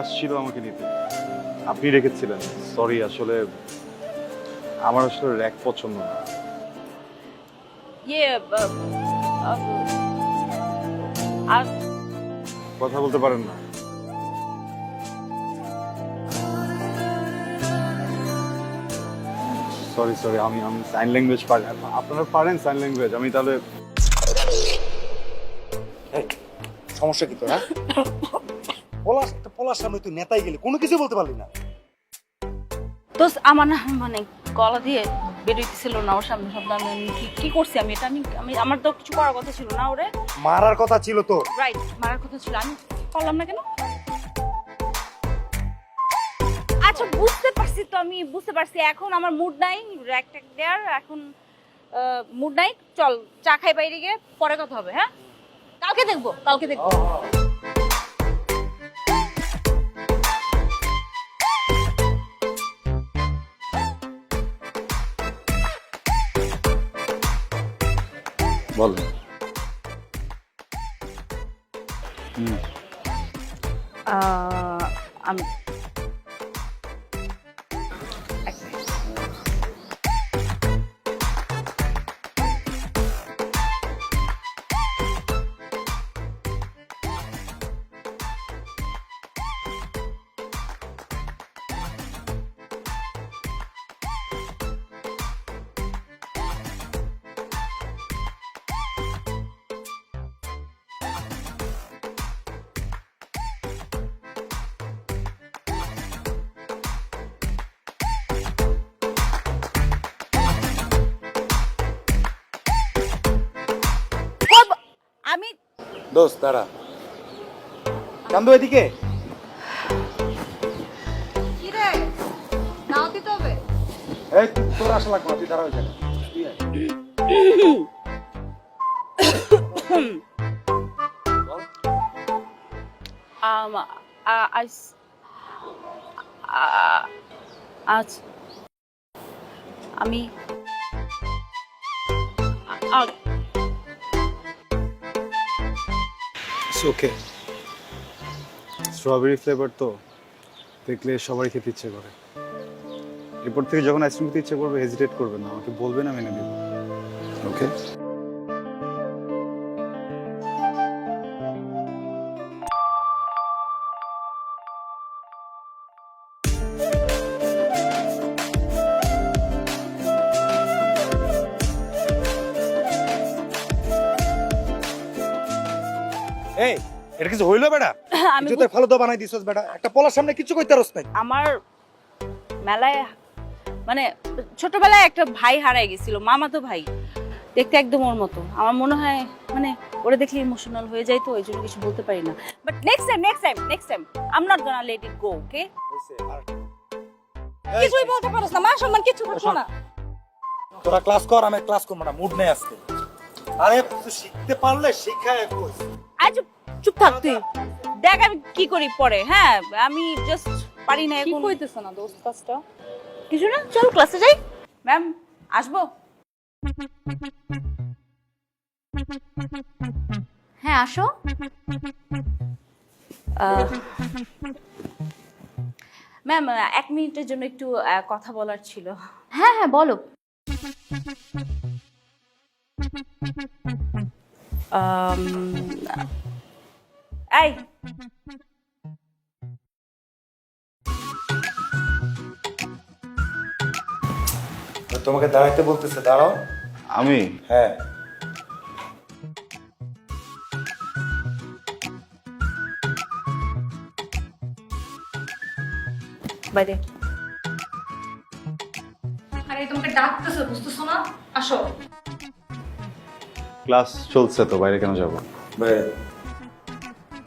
আসছিল আমাকে নিতে, আপনি রেখেছিলেন। সরি, আসলে আমার আসলে র্যাক পছন্দ না। ইয়ে আর কথা বলতে পারেন না? সরি সরি, আমি সাইন ল্যাঙ্গুয়েজ পারি। আপনারা পারেন সাইন ল্যাঙ্গুয়েজ? আমি তাহলে সমস্যা কি তোর? পলাশ সামনে তুই নেতাই গেলি, কোনো কিছু বলতে পারলি না। দোস্ত আমার না মানে গলা দিয়ে বেরোইতেছিল না ওর সামনে শব্দ। আমি কি করছি আমি? এটা আমি আমার তো কিছু করার কথা ছিল না ওরে। মারার কথা ছিল তো। রাইট, মারার কথা ছিল, আমি পারলাম না কেন? আচ্ছা বুঝতে পারছি তো, আমি বুঝতে পারছি। এখন আমার মুড নাই র্যাক ট্যাক দেয়ার, এখন মুড নাই। চল চা খাই বাইরে গিয়ে, পরে কথা হবে। হ্যাঁ, কালকে দেখবো, কালকে দেখবো। বলেন। আমি আমি দোস্ত দাঁড়া, কান্দু এদিকে। কি রে, নাও দিতে হবে। এই তোর আসা লাগবে না, তুই দাঁড়া ওইখানে। আজ আমি ওকে, স্ট্রবেরি ফ্লেভার তো দেখলে সবারই খেতে ইচ্ছে করে। এরপর থেকে যখন আইসক্রিম খেতে ইচ্ছে করবে হেজিটেট করবেন না, আমাকে বলবেন, আমি এনে দেবো। ওকে? এই এটা কিছু হইলো বেটা? আমি তুই তো ভালো তো বানাই দিছস বেটা, একটা পলার সামনে কিছু কইতে পারছ না। আমার মেলায় মানে ছোটবেলায় একটা ভাই হারাই গেছিল, মামাতো ভাই, দেখতে একদম ওর মতো। আমার মনে হয় মানে ওরে দেখলে ইমোশনাল হয়ে যায়, তো ওই জন্য কিছু বলতে পারি না। But next time I am not gonna let it go. Okay, কিছুই বলতে পারছ না, মা সম্মান কিছু করছো না। তোরা ক্লাস কর, আমি ক্লাস করব না, মুড নেই আজকে। আরে তুই শিখতে পারলে শিখায় কই। আজ চুপ থাক তুই, দেখ আমি কি করি পরে। হ্যাঁ, আমি জাস্ট পারি না কি এখন। কইতেছ না দোস্ত কাজটা? কিছু না, চল ক্লাসে যাই। ম্যাম আসবো? হ্যাঁ আসো। ম্যাম 1 মিনিটের জন্য একটু কথা বলার ছিল। হ্যাঁ হ্যাঁ বলো। আম, এই তোমাকে দাঁড়াইতে বলতেছে, দাঁড়াও। আমি হ্যাঁ বাইরে। আরে তোমাকে ডাকতেছে, বুঝতেছো না? আসো। ক্লাস চলছে তো, বাইরে কেন যাব? বাইরে।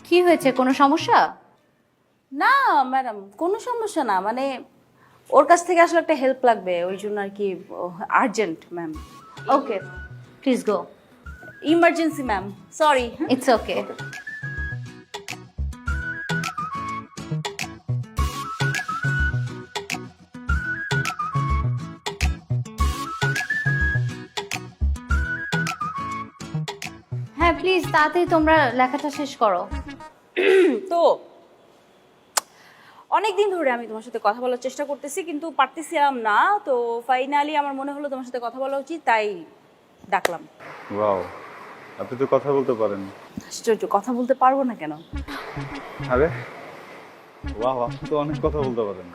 কি হয়েছে, কোনো সমস্যা? না ম্যাডাম, কোনো সমস্যা না, মানে ওর কাছ থেকে আসলে একটা হেল্প লাগবে, ওই জন্য আর কি। Urgent ma'am. Okay please go. Emergency ma'am, sorry. It's okay. হ্যাঁ প্লিজ তাড়াতাড়ি তোমরা লেখাটা শেষ করো। তো অনেক দিন ধরে আমি তোমার সাথে কথা বলার চেষ্টা করতেছি কিন্তু পারতেছিলাম না, তো ফাইনালি আমার মনে হলো তোমার সাথে কথা বলা উচিত, তাই ডাকলাম। ওয়াও, আপনি তো কথা বলতে পারেন। আশ্চর্য, কথা বলতে পারবো না কেন? আরে ওয়াও, আপনি তো অনেক কথা বলতে পারেন।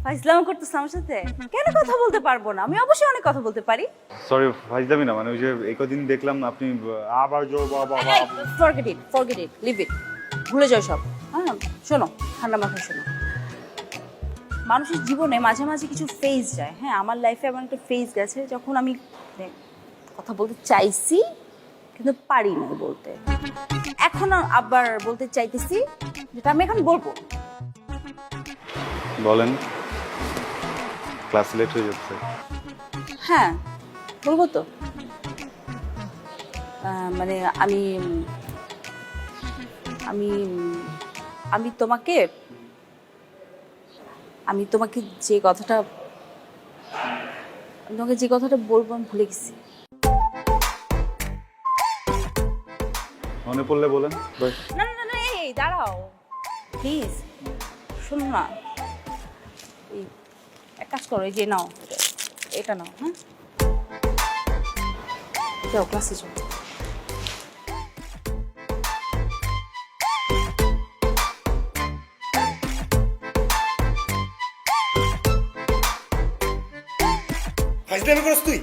ফাইজলাম করতেছ আমার সাথে? কেন কথা বলতে পারবো না? আমি অবশ্যই অনেক কথা বলতে পারি। সরি, ফাইজলামি না, মানে ওই যে এই কদিন দেখলাম আপনি আবার জো বাবা ফরগেট ইট, লিভ ইট, ভুলে যাও সব। হ্যাঁ শোনো, ঠান্ডা মাথায় শোনো। মানুষের জীবনে মাঝে মাঝে কিছু ফেজ যায়। হ্যাঁ, আমার লাইফে এমন একটা ফেজ গেছে যখন আমি কথা বলতে চাইছি কিন্তু পারি না বলতে। এখন আবার বলতে চাইতেছি, যেটা আমি এখন বলবো। বলেন, ক্লাস লেট হয়ে যাচ্ছে। হ্যাঁ বলবো তো। মানে আমি আমি আমি তোমাকে আমি তোমাকে যে কথাটা বলবো আমি ভুলে গেছি। মনে পড়লে বলেন। না না না না, এই দাঁড়াও প্লিজ, শোনো না। এই এক কাজ করো, এই যে নাও, এটা নাও। হ্যাঁ যাও ক্লাসে যাও। ফাইজলামি করস তুই?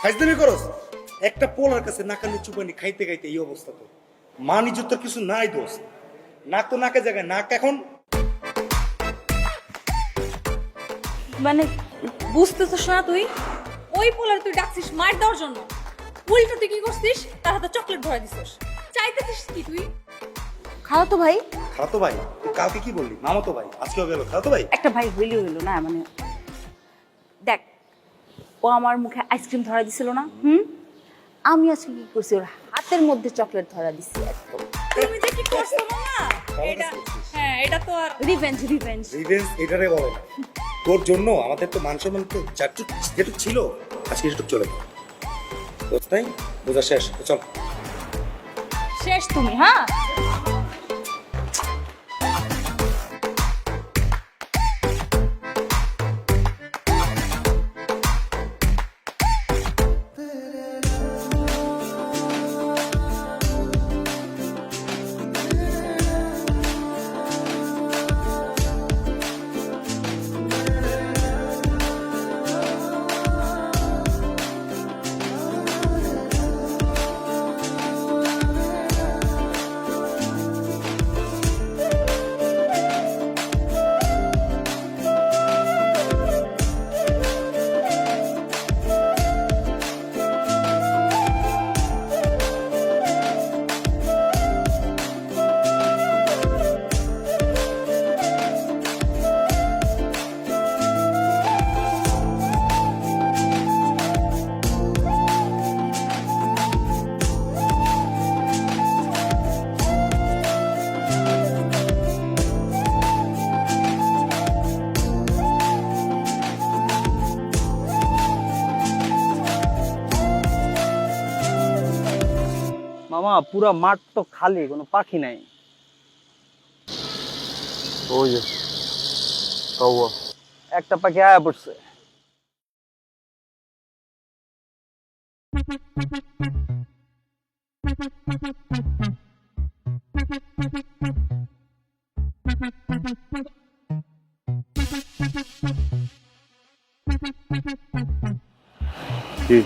ফাইজলামি করস? একটা পোলার কাছে নাকানি চুপানি খাইতে খাইতে এই অবস্থা তো। মান ইজ্জত তোর কিছু নাই দোস্ত। নাক তো নাকের জায়গায়, নাক এখন মানে বুঝতেছিস না তুই? ওই পোলার তুই ডাকছিস মার দেওয়ার জন্য, উল্টো তুই কি করছিস? তার হাতে চকলেট ধরে দিছিস। চাইতেছিস কি তুই? খালাতো ভাই, খালাতো ভাই? তুই কালকে কি বললি? মামাতো ভাই, আজকেও গেল খালাতো ভাই? একটা ভাই হইলো না, মানে দেখ, ও আমার মুখে আইসক্রিম ধরা দিছিল না, আমি আজকে কি করছি, ওর হাতের মধ্যে চকলেট ধরা দিছি একদম। তুমি যে কি করছো না, এটা হ্যাঁ এটা তো আর রিভেঞ্জ। রিভেঞ্জ এটারে বলে না। তোর জন্য আমাদের তো মান সম্মান তো যেটুক ছিল আজকে সেটুক চলে গেল। দোস্ত তাই বোঝা শেষ, চল। শেষ তুমি। হ্যাঁ মামা, পুরা মাঠ তো খালি, কোনো পাখি নাই। ওই যে কাউয়া। একটা পাখি আয়া পড়ছে। কি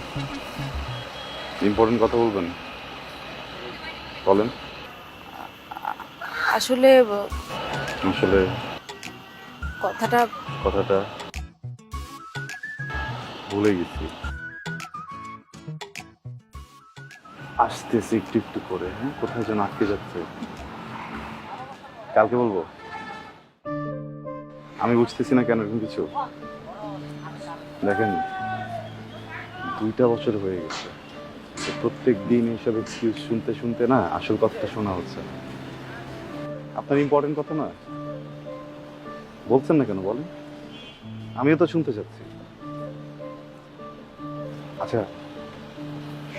ইম্পর্টেন্ট কথা বলবেন? বলেন। আসলে আসলে কথাটা ভুলে গেছি। আসতেছি একটু একটু করে। হ্যাঁ, কোথায় যেন আটকে যাচ্ছে। কালকে বলবো। আমি বুঝতেছি না কেন এরকম কিছু। দেখেন, 2টা বছর হয়ে গেছে, প্রত্যেক দিন এইসব এক্সকিউজ শুনতে শুনতে না আসল কথাটা শোনা হচ্ছে। আপনার ইম্পর্টেন্ট কথা না, বলছেন না কেন বলেন? আমিও তো শুনতে চাচ্ছি। আচ্ছা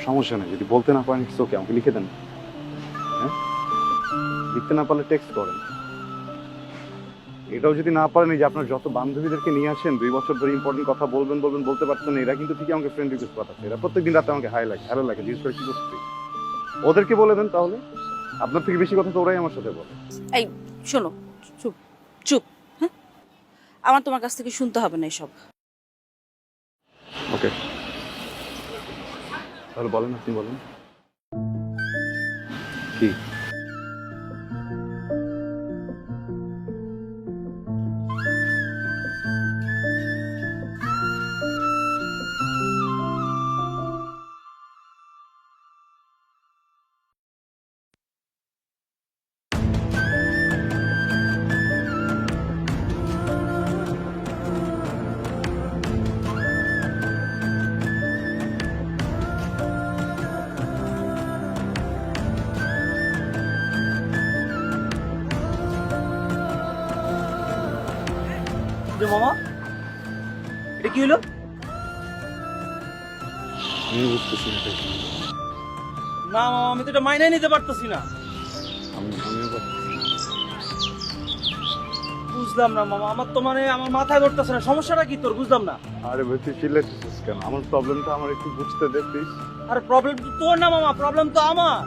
সমস্যা নেই, যদি বলতে না পারেন ইটস ওকে, আমাকে লিখে দেন। হ্যাঁ, লিখতে না পারলে টেক্সট করেন। এটাও যদি না পারেন, এই যে আপনার যত বান্ধবীদেরকে নিয়ে আসেন 2 বছর ধরে ইম্পর্টেন্ট কথা বলবেন বলতে পারছেন না, এরা কিন্তু ঠিকই আমাকে ফ্রেন্ড রিকোয়েস্ট পাঠাচ্ছে। এরা প্রত্যেকদিন রাতে আমাকে ভালো লাগে জিজ্ঞেস করে কি করছি। ওদেরকে বলে দেন তাহলে, আপনার থেকে বেশি কথা তো ওরাই আমার সাথে বলে। এই শোনো, চুপ চুপ, হ্যাঁ, আমার তোমার কাছ থেকে শুনতে হবে না এসব। ওকে, তাহলে বলেন, আপনি বলেন কি। যে মামা, এটা কি হলো? আমি বুঝতেছি না এটা কি। না মামা, আমি তো এটা মাইনাই নিতে পারতেছি না। আমিও বুঝলাম না মামা, আমার তো মানে আমার মাথায় ধরতেছে না। সমস্যাটা কি তোর? বুঝলাম না। আরে ভাই তুই চিল্লাইতেছিস কেন? আমার প্রবলেমটা আমার একটু বুঝতে দে প্লিজ। আরে প্রবলেম তো তোর না মামা, প্রবলেম তো আমার।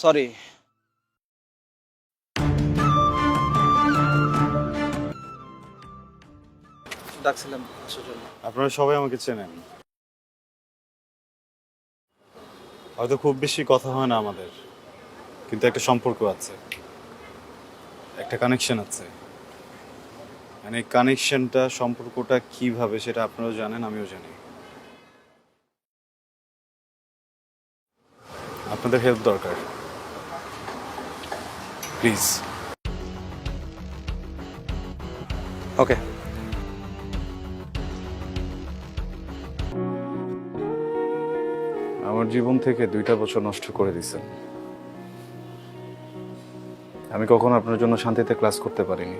সরি। ডাকছিলাম আসার জন্য। আপনারা সবাই আমাকে চেনেন, হয়তো খুব বেশি কথা হয় না আমাদের, কিন্তু একটা সম্পর্ক আছে, একটা কানেকশন আছে। মানে কানেকশনটা, সম্পর্কটা কিভাবে সেটা আপনারাও জানেন, আমিও জানি। আপনাদের হেল্প দরকার, প্লিজ। ওকে। আমার জীবন থেকে 2টা বছর নষ্ট করে দিয়েছেন। আমি কখনো আপনার জন্য শান্তিতে ক্লাস করতে পারিনি,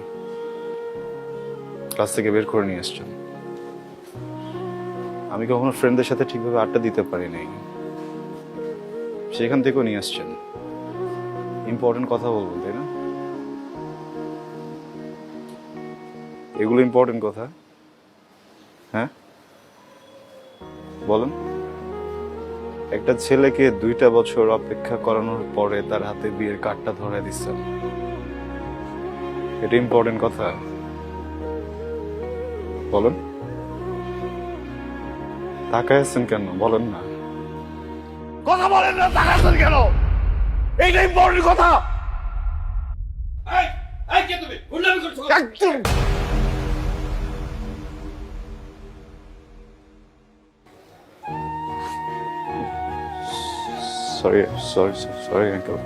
ক্লাস থেকে বের করে নিয়ে আসছেন। আমি কখনো ফ্রেন্ডদের সাথে ঠিকভাবে আড্ডা দিতে পারিনি, সেখান থেকেও নিয়ে আসছেন। ইম্পর্টেন্ট কথা বলবেন, তাই না? এগুলো ইম্পর্টেন্ট কথা, হ্যাঁ বলেন। একটা ছেলেকে 2টা বছর অপেক্ষা করানোর পরে তার হাতে বিয়ের কার্ডটা ধরে দিচ্ছেন, এটা ইম্পর্টেন্ট কথা? বলেন। তাকায় আছেন কেন? বলেন না। কথা বলেন না, তাকায় আছেন কেন? এইটা ইম্পর্টেন্ট কথা। একদম sorry sorry sorry uncle.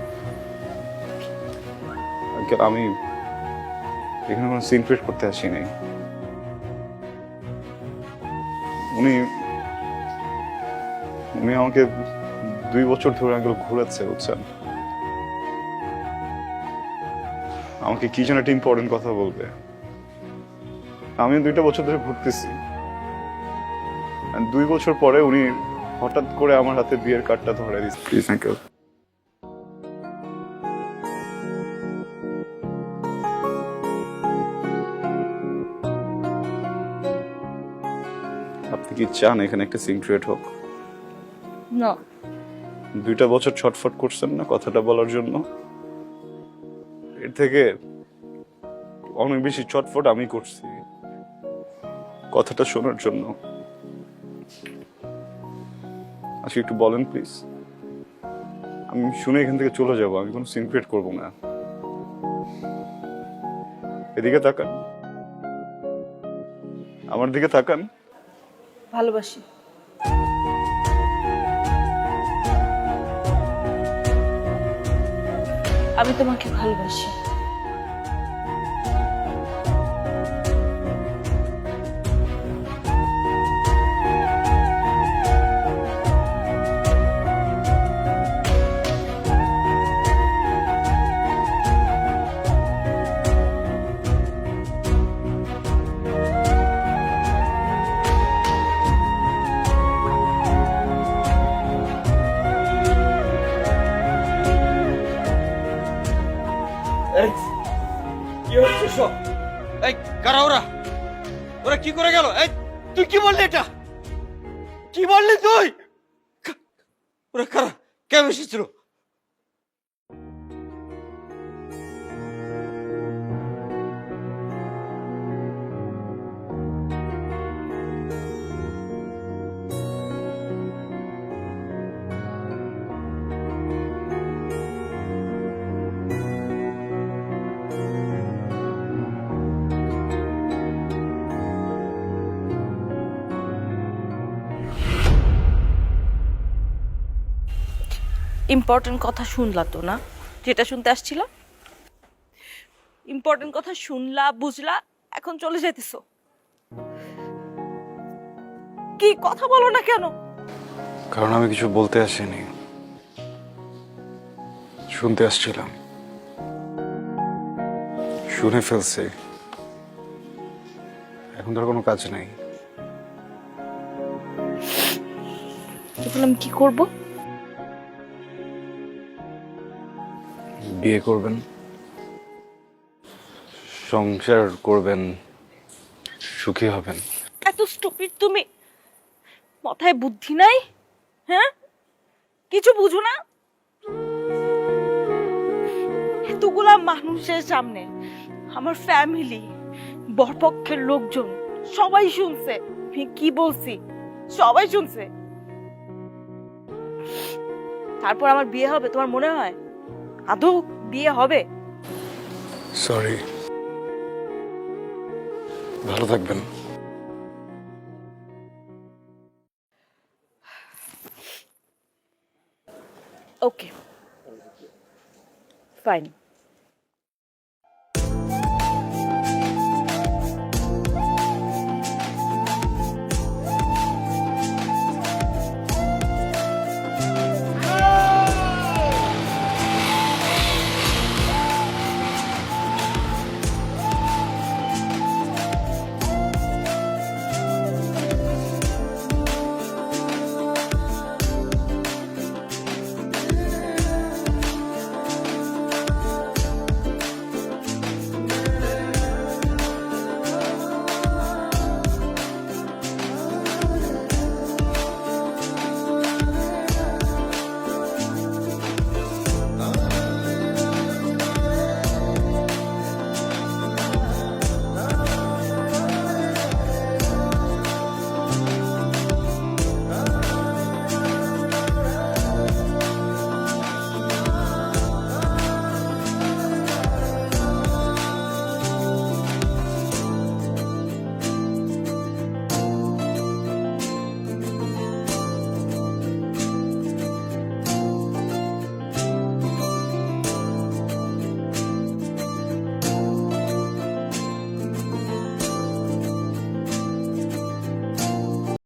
Uncle, আমি এখানে কোনো সিন ক্রিয়েট করতে আসি নাই। উনি আমাকে 2 বছর ধরে আঙ্কেল ঘুরাচ্ছে, বুঝছেন? আমাকে কি যেন একটা ইম্পর্টেন্ট কথা বলবে। আমি 2টা বছর ধরে ঘুরতেছি, 2 বছর পরে উনি হঠাৎ করে আমার হাতে বিয়ের কার্ডটা ধরে দিচ্ছে। Please uncle. আপনি কি চান এখানে একটা সিন ক্রিয়েট হোক? না, 2টা বছর ছটফট করছেন না কথাটা বলার জন্য? এর থেকে অনেক বেশি ছটফট আমি করছি কথাটা শোনার জন্য। আজকে একটু বলেন প্লিজ, আমি শুনে এখান থেকে চলে যাব, আমি কোনো সিন ক্রিয়েট করবো না। এদিকে তাকান, আমার দিকে তাকান। ভালোবাসি। আমি তোমাকে ভালোবাসি। এই কি হচ্ছে সব? এই কারা ওরা? ওরা কি করে গেল? এই তুই কি বললি এটা? কি বললি তুই? ওরা কারা? কেন এসেছিল? ইম্পর্টেন্ট কথা শুনলা তো না, যেটা শুনতে আসছিল? ইম্পর্টেন্ট কথা শুনলা, বুঝলা, এখন চলে যাইতেছো। কি কথা বলো না কেন? কারণ আমি কিছু বলতে আসিনি, শুনতে আসছিলাম। শুনে ফেলছি, এখন তোর কোনো কাজ নেই। এখন আমি কি করব? বিয়ে করবেন, সংসার করবেন, সুখী হবেন। এত স্টুপিড তুমি? মাথায় বুদ্ধি নাই? হ্যাঁ, কিছু বুঝো না? এতগুলা মানুষের সামনে আমার ফ্যামিলি, বরপক্ষের লোকজন সবাই শুনছে আমি কি বলছি, সবাই শুনছে। তারপর আমার বিয়ে হবে তোমার মনে হয়? আদৌ বিয়ে হবে? সরি, ভালো থাকবেন। ওকে, ফাইন।